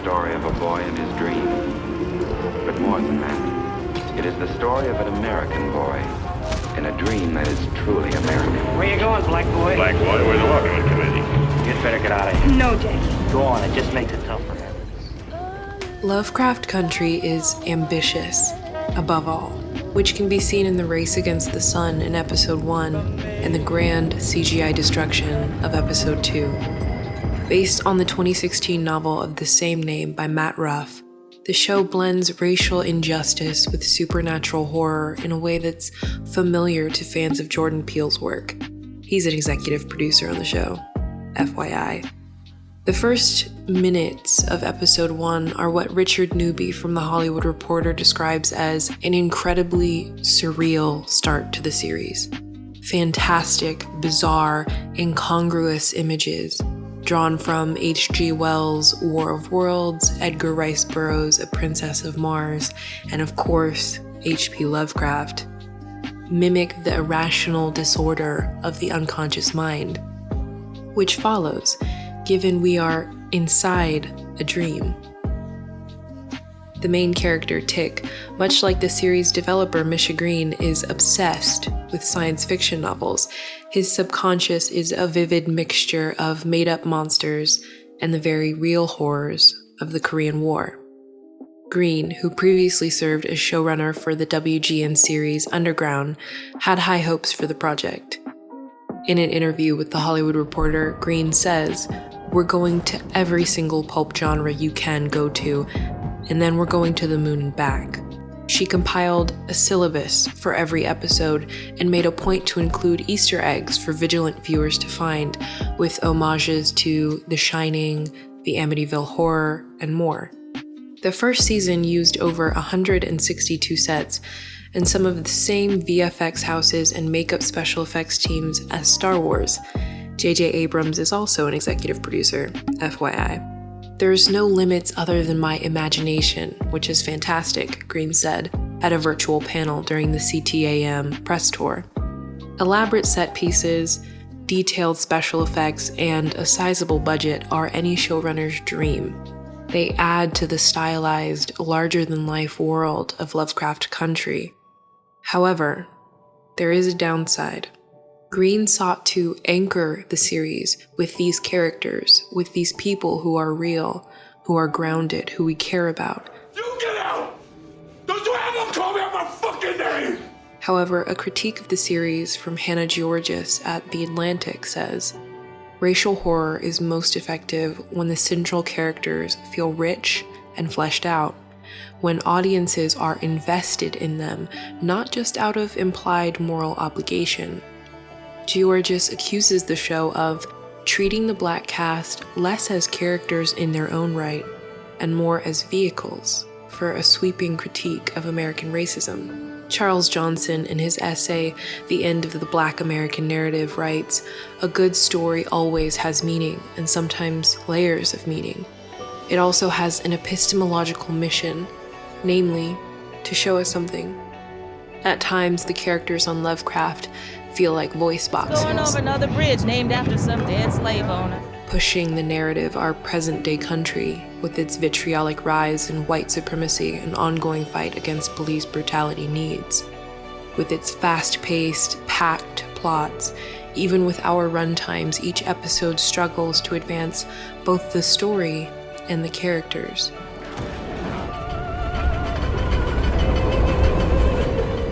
story of a boy and his dream. But more than that, it is the story of an American boy in a dream that is truly American. Where you going, black boy? Black boy, we're the welcoming committee. You'd better get out of here. No, Jackie. Go on, it just makes it tough for him. Lovecraft Country is ambitious, above all, which can be seen in the race against the sun in Episode 1 and the grand CGI destruction of Episode 2. Based on the 2016 novel of the same name by Matt Ruff, the show blends racial injustice with supernatural horror in a way that's familiar to fans of Jordan Peele's work. He's an executive producer on the show, FYI. The first minutes of Episode 1 are what Richard Newby from The Hollywood Reporter describes as an incredibly surreal start to the series. Fantastic, bizarre, incongruous images drawn from H.G. Wells' War of Worlds, Edgar Rice Burroughs' A Princess of Mars, and of course, H.P. Lovecraft, mimic the irrational disorder of the unconscious mind, which follows given we are inside a dream. The main character, Tick, much like the series developer Misha Green, is obsessed with science fiction novels. His subconscious is a vivid mixture of made-up monsters and the very real horrors of the Korean War. Green, who previously served as showrunner for the WGN series Underground, had high hopes for the project. In an interview with The Hollywood Reporter, Green says, "We're going to every single pulp genre you can go to, and then we're going to the moon and back." She compiled a syllabus for every episode and made a point to include Easter eggs for vigilant viewers to find, with homages to The Shining, the Amityville Horror, and more. The first season used over 162 sets, and some of the same VFX houses and makeup special effects teams as Star Wars. J.J. Abrams is also an executive producer, FYI. "There's no limits other than my imagination, which is fantastic," Green said at a virtual panel during the CTAM press tour. Elaborate set pieces, detailed special effects, and a sizable budget are any showrunner's dream. They add to the stylized, larger-than-life world of Lovecraft Country. However, there is a downside. Green sought to anchor the series with these characters, with these people who are real, who are grounded, who we care about. You get out! Don't you ever call me out my fucking name! However, a critique of the series from Hannah Georgis at The Atlantic says, "Racial horror is most effective when the central characters feel rich and fleshed out, when audiences are invested in them, not just out of implied moral obligation." Georgis accuses the show of treating the black cast less as characters in their own right and more as vehicles for a sweeping critique of American racism. Charles Johnson, in his essay, The End of the Black American Narrative, writes, "A good story always has meaning, and sometimes layers of meaning. It also has an epistemological mission, namely, to show us something. At times, the characters on Lovecraft feel like voice boxes, Going over another bridge named after some dead slave owner. pushing the narrative our present-day country with its vitriolic rise in white supremacy and ongoing fight against police brutality needs. With its fast-paced, packed plots, even with our runtimes, each episode struggles to advance both the story and the characters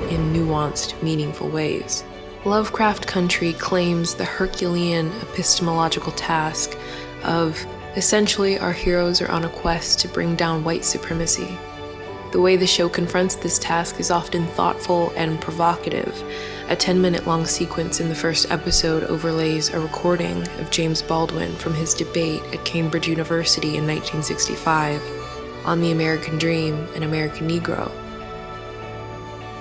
in nuanced, meaningful ways. Lovecraft Country claims the Herculean epistemological task of essentially our heroes are on a quest to bring down white supremacy. The way the show confronts this task is often thoughtful and provocative. A 10-minute-long sequence in the first episode overlays a recording of James Baldwin from his debate at Cambridge University in 1965 on the American Dream and American Negro,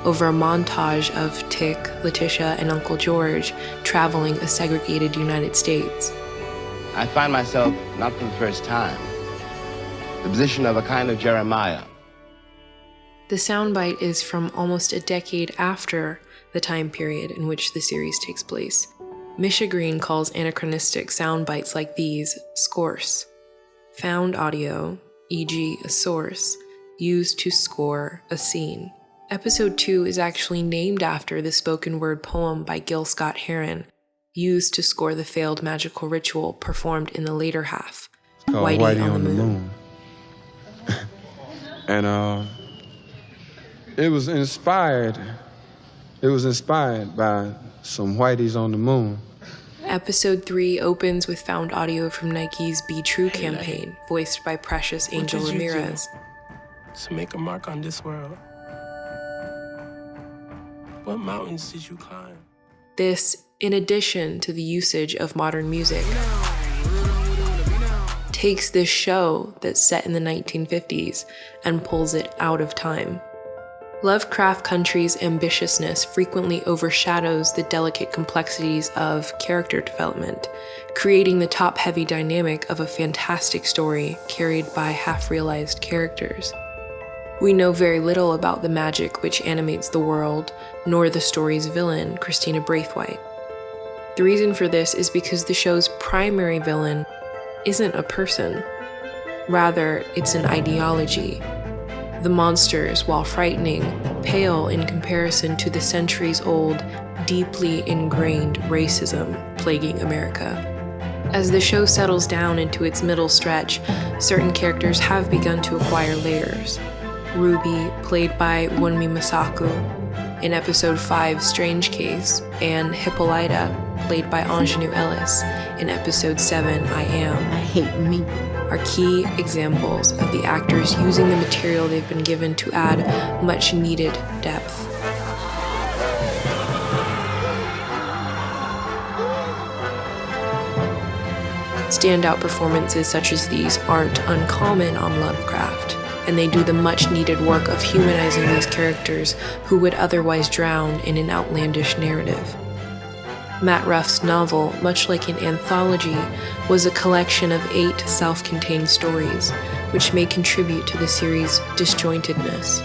over a montage of Tick, Letitia, and Uncle George traveling a segregated United States. I find myself, not for the first time, the position of a kind of Jeremiah. The soundbite is from almost a decade after the time period in which the series takes place. Misha Green calls anachronistic soundbites like these scorce, found audio e.g. a source, used to score a scene. Episode 2 is actually named after the spoken word poem by Gil Scott Heron, used to score the failed magical ritual performed in the later half, Whitey on the Moon. And it was inspired by some Whiteys on the Moon. Episode 3 opens with found audio from Nike's Be True campaign, voiced by Precious Angel Ramirez. To make a mark on this world. What mountains did you climb? This, in addition to the usage of modern music, takes this show that's set in the 1950s and pulls it out of time. Lovecraft Country's ambitiousness frequently overshadows the delicate complexities of character development, creating the top-heavy dynamic of a fantastic story carried by half-realized characters. We know very little about the magic which animates the world, nor the story's villain, Christina Braithwaite. The reason for this is because the show's primary villain isn't a person. Rather, it's an ideology. The monsters, while frightening, pale in comparison to the centuries-old, deeply ingrained racism plaguing America. As the show settles down into its middle stretch, certain characters have begun to acquire layers. Ruby, played by Wunmi Masaku, in episode 5 Strange Case, and Hippolyta, played by Ingenue Ellis, in episode 7 I Am, are key examples of the actors using the material they've been given to add much needed depth. Standout performances such as these aren't uncommon on Lovecraft, and they do the much-needed work of humanizing these characters who would otherwise drown in an outlandish narrative. Matt Ruff's novel, much like an anthology, was a collection of 8 self-contained stories, which may contribute to the series' disjointedness.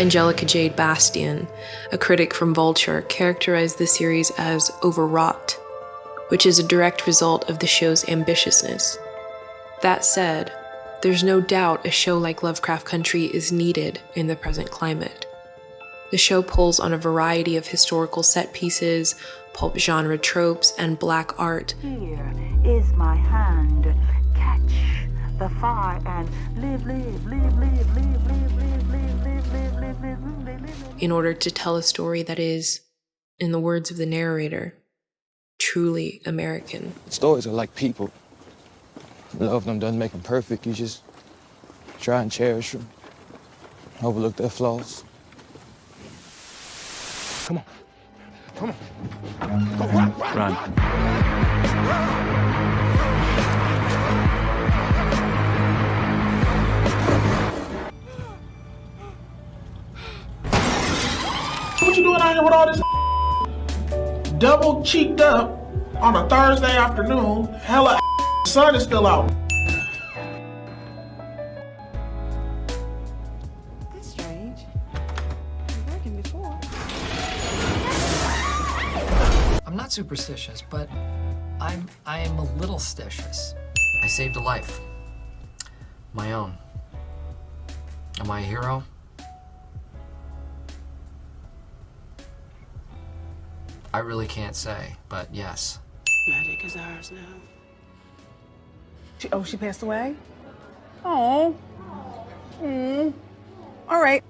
Angelica Jade Bastian, a critic from Vulture, characterized the series as overwrought, which is a direct result of the show's ambitiousness. That said, there's no doubt a show like Lovecraft Country is needed in the present climate. The show pulls on a variety of historical set pieces, pulp genre tropes, and black art. Here is my hand. Catch the fire and live. In order to tell a story that is, in the words of the narrator, truly American. Stories are like people. Love them doesn't make them perfect. You just try and cherish them, overlook their flaws. Come on. Come on. Go, run. What you doing out here with all this double cheeked up on a Thursday afternoon? Hella sun is still out. That's strange. You're working before. I'm not superstitious, but I am a little stitious. I saved a life. My own. Am I a hero? I really can't say, but yes. Magic is ours now. She passed away? Oh. All right.